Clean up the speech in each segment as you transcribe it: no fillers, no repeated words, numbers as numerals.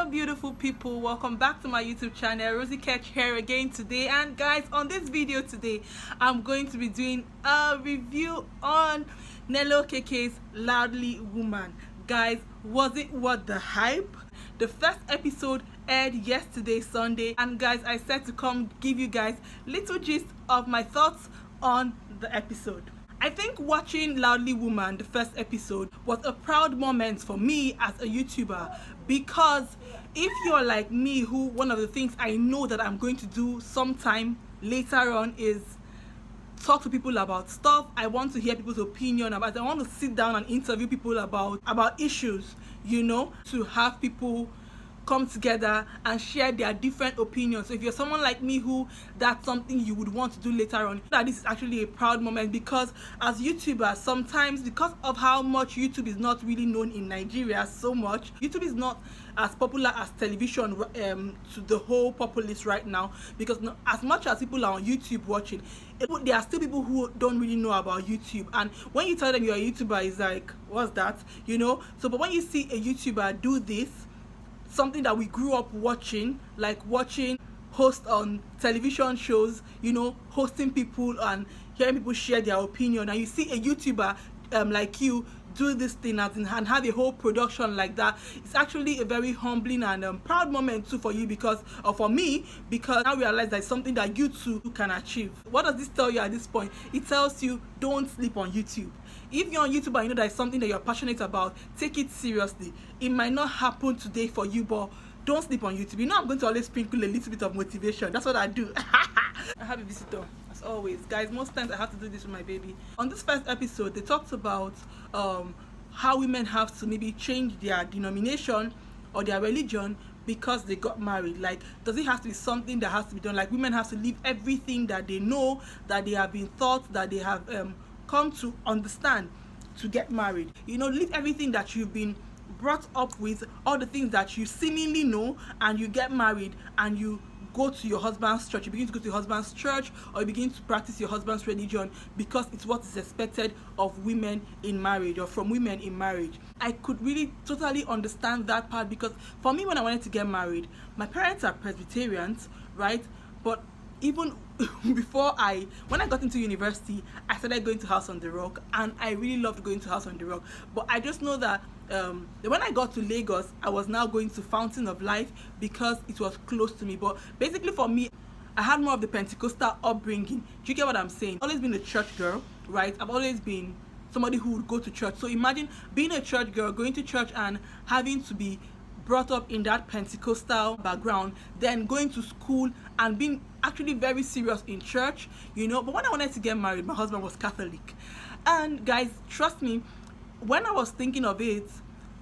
Hello beautiful people, welcome back to my YouTube channel. Rosy Kech here again today, and guys, on this video today I'm going to be doing a review on Nelo Okeke's Loudly Woman. Guys, was it worth the hype? The first episode aired yesterday Sunday, and guys, I said to come give you guys little gist of my thoughts on the episode. I think watching Loudly Woman, the first episode, was a proud moment for me as a YouTuber, because if you're like me, who one of the things I know that I'm going to do sometime later on is talk to people about stuff. I want to hear people's opinion about it. I want to sit down and interview people about issues, you know, to have people come together and share their different opinions. So if you're someone like me who that's something you would want to do later on, that this is actually a proud moment, because as YouTubers, sometimes because of how much YouTube is not really known in Nigeria so much, YouTube is not as popular as television to the whole populace right now, because as much as people are on YouTube watching, there are still people who don't really know about YouTube, and when you tell them you're a YouTuber, it's like, what's that, you know? So but when you see a YouTuber do this, something that we grew up watching, like watching hosts on television shows, you know, hosting people and hearing people share their opinion, and you see a YouTuber like you do this thing and have a whole production like that, it's actually a very humbling and proud moment too for you, because, or for me, because I realize that it's something that you too can achieve. What does this tell you at this point? It tells you, don't sleep on YouTube. If you're on YouTube and you know that it's something that you're passionate about, take it seriously. It might not happen today for you, but don't sleep on YouTube. You know I'm going to always sprinkle a little bit of motivation. That's what I do. I have a visitor, as always. Guys, most times I have to do this with my baby. On this first episode, they talked about how women have to maybe change their denomination or their religion because they got married. Like, does it have to be something that has to be done? Like, women have to leave everything that they know, that they have been taught, that they have come to understand to get married. You know, leave everything that you've been brought up with, all the things that you seemingly know, and you get married and you go to your husband's church. You begin to go to your husband's church, or you begin to practice your husband's religion, because it's what is expected of women in marriage, or from women in marriage. I could really totally understand that part, because for me, when I wanted to get married, my parents are Presbyterians, right? But even before when I got into university, I started going to House on the Rock, and I really loved going to House on the Rock. But I just know that when I got to Lagos, I was now going to Fountain of Life because it was close to me. But basically for me, I had more of the Pentecostal upbringing. Do you get what I'm saying? I've always been a church girl, right? I've always been somebody who would go to church. So imagine being a church girl, going to church and having to be brought up in that Pentecostal background, then going to school and being actually very serious in church, you know. But when I wanted to get married, my husband was Catholic, and guys, trust me, when I was thinking of it,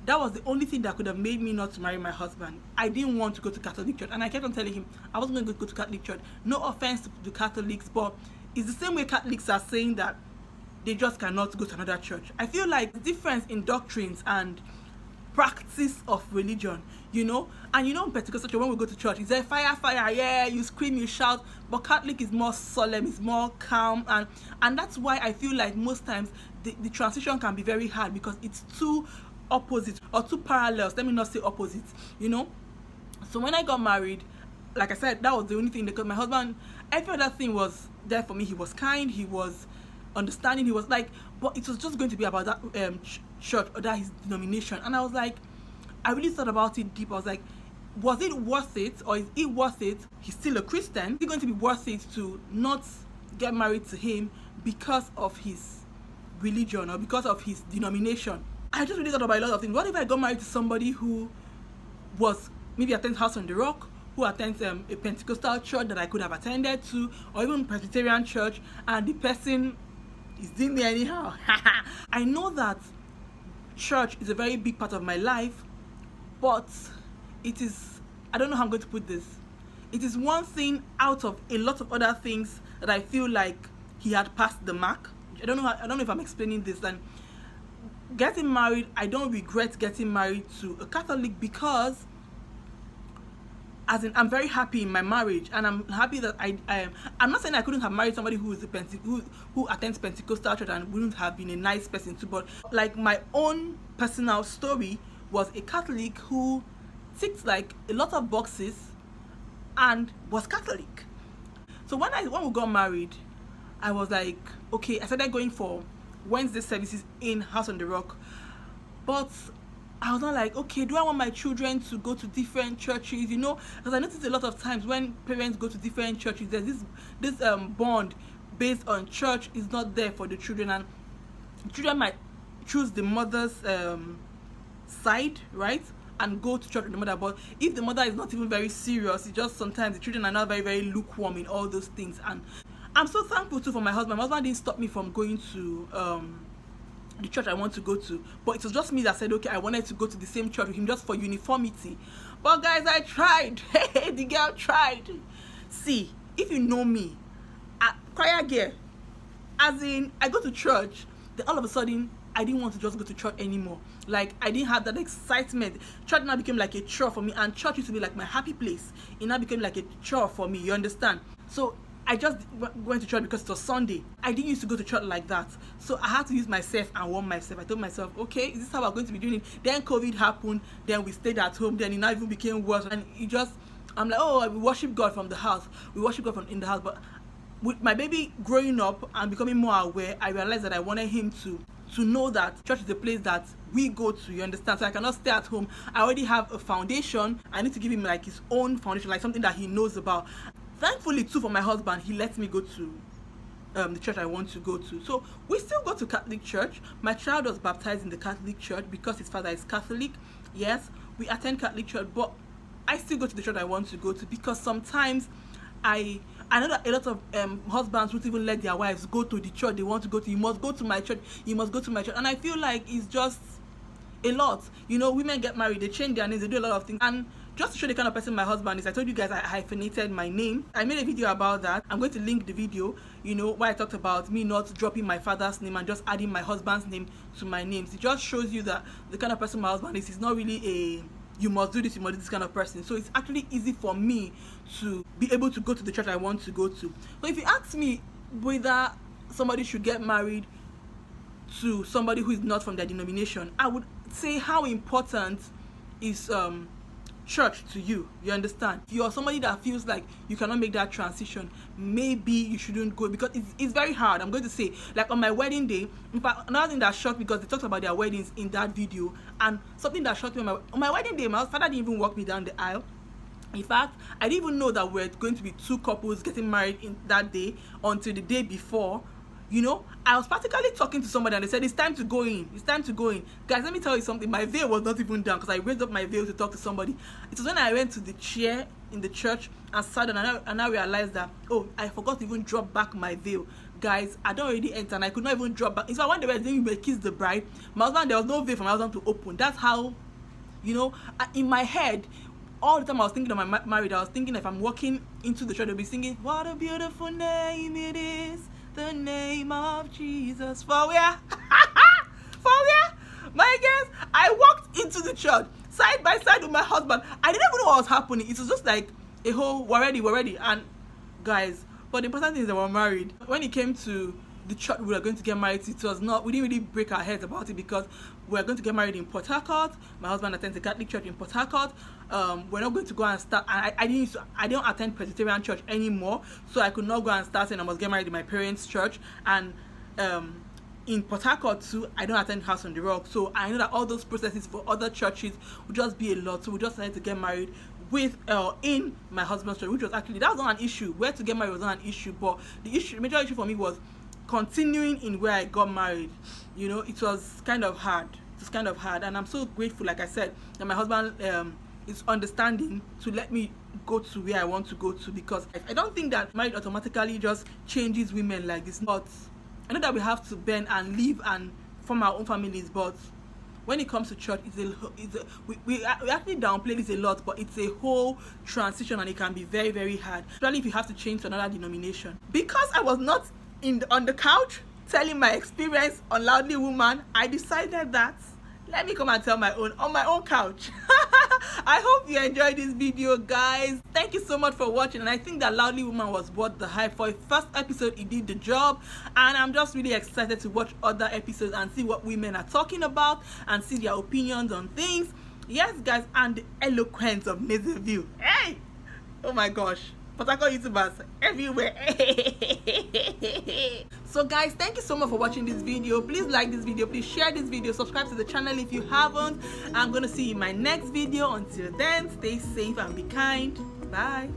that was the only thing that could have made me not to marry my husband. I didn't want to go to Catholic church, and I kept on telling him I wasn't going to go to Catholic church. No offense to the Catholics, but it's the same way Catholics are saying that they just cannot go to another church. I feel like the difference in doctrines and practice of religion, you know. And you know, in Pentecostal church, when we go to church, it's a fire, yeah, you scream, you shout. But Catholic is more solemn, it's more calm, and that's why I feel like most times the transition can be very hard, because it's two opposites or two parallels. Let me not say opposites, you know. So when I got married, like I said, that was the only thing, because my husband, every other thing was there for me. He was kind, he was understanding, he was like, but it was just going to be about that church or that his denomination. And I was like, I really thought about it deep. I was like, was it worth it, or is it worth it? He's still a Christian. Is it going to be worth it to not get married to him because of his religion or because of his denomination? I just really thought about a lot of things. What if I got married to somebody who was maybe attends House on the Rock, who attends a Pentecostal church that I could have attended to, or even Presbyterian church, and the person is doing me anyhow? I know that church is a very big part of my life, but it is, I don't know how I'm going to put this, it is one thing out of a lot of other things that I feel like he had passed the mark. I don't know if I'm explaining this. And getting married, I don't regret getting married to a Catholic, because as in, I'm very happy in my marriage, and I'm happy that I'm not saying I couldn't have married somebody who is who attends Pentecostal church and wouldn't have been a nice person too, but like my own personal story was a Catholic who ticked like a lot of boxes and was Catholic. So when we got married, I was like, okay, I started going for Wednesday services in House on the Rock. But I was not like, okay, do I want my children to go to different churches? You know, because I noticed a lot of times when parents go to different churches, there's this bond based on church is not there for the children, and children might choose the mother's side, right, and go to church with the mother. But if the mother is not even very serious, it's just sometimes the children are not very, very lukewarm in all those things. And I'm so thankful too for my husband. My husband didn't stop me from going to the church I want to go to, but it was just me that said, okay, I wanted to go to the same church with him just for uniformity. But guys, I tried. The girl tried. See, if you know me, choir girl, as in I go to church, then all of a sudden I didn't want to just go to church anymore. Like, I didn't have that excitement. Church now became like a chore for me, and church used to be like my happy place. It now became like a chore for me, you understand? So I just went to church because it was Sunday. I didn't used to go to church like that. So I had to use myself and warm myself. I told myself, okay, is this how we're going to be doing it? Then COVID happened. Then we stayed at home. Then it now even became worse. And it just, I'm like, oh, we worship God from the house. We worship God from in the house. But with my baby growing up and becoming more aware, I realized that I wanted him to know that church is the place that we go to, you understand? So I cannot stay at home. I already have a foundation. I need to give him like his own foundation, like something that he knows about. Thankfully too, for my husband, he lets me go to the church I want to go to. So we still go to Catholic church. My child was baptized in the Catholic church because his father is Catholic. Yes, we attend Catholic church, but I still go to the church I want to go to, because sometimes I know that a lot of husbands won't even let their wives go to the church they want to go to. You must go to my church, you must go to my church. And I feel like it's just a lot. You know, women get married, they change their names, they do a lot of things. And just to show the kind of person my husband is, I told you guys I hyphenated my name. I made a video about that. I'm going to link the video, you know, where I talked about me not dropping my father's name and just adding my husband's name to my names. It just shows you that the kind of person my husband is not really a you must do this, you must do this kind of person. So it's actually easy for me to be able to go to the church I want to go to. So if you ask me whether somebody should get married to somebody who is not from their denomination, I would say, how important is church to you? You understand? If you're somebody that feels like you cannot make that transition, maybe you shouldn't go, because it's very hard. I'm going to say, like on my wedding day, in fact, another thing that shocked me, because they talked about their weddings in that video, and something that shocked me on my wedding day, my father didn't even walk me down the aisle. In fact, I didn't even know that we're going to be two couples getting married in that day until the day before. You know, I was practically talking to somebody and they said, it's time to go in. It's time to go in. Guys, let me tell you something. My veil was not even down because I raised up my veil to talk to somebody. It was when I went to the chair in the church and sat down, and I realized that, oh, I forgot to even drop back my veil. Guys, I don't already enter and I could not even drop back. In fact, when they were saying we kiss the bride, my husband, there was no veil for my husband to open. That's how, you know, in my head, all the time I was thinking of my marriage, I was thinking if I'm walking into the church, they'll be singing, what a beautiful name it is, the name of Jesus. For where? For where? My guess, I walked into the church side by side with my husband. I didn't even know what was happening. It was just like a whole, we're ready. And guys, but the important thing is that we're married. When it came to the church we were going to get married to, it was not, we didn't really break our heads about it, because we were going to get married in Port Harcourt. My husband attends the Catholic church in Port Harcourt. We're not going to go and start. I don't attend Presbyterian church anymore, so I could not go and start saying I must get married in my parents' church. And in Port Harcourt too, I don't attend House on the Rock, so I know that all those processes for other churches would just be a lot. So we just decided to get married with in my husband's church, which was actually, that was not an issue. Where to get married was not an issue, but the major issue for me was continuing in where I got married. You know, it was kind of hard. It was kind of hard, and I'm so grateful, like I said, that my husband is understanding to let me go to where I want to go to, because I don't think that marriage automatically just changes women like this. But I know that we have to bend and live and form our own families, but when it comes to church, we actually downplay this a lot, but it's a whole transition, and it can be very, very hard, especially if you have to change to another denomination. Because I was not on the couch telling my experience on Loudly Woman, I decided that let me come and tell my own on my own couch. I hope you enjoyed this video, guys. Thank you so much for watching, and I think that Loudly Woman was worth the hype. For a first episode, it did the job, and I'm just really excited to watch other episodes and see what women are talking about and see their opinions on things. Yes, guys, and the eloquence of Nezeville. Hey! Oh my gosh. Potako YouTubers everywhere. So guys, thank you so much for watching this video. Please like this video, please share this video, subscribe to the channel if you haven't. I'm gonna see you in my next video. Until then, stay safe and be kind. Bye.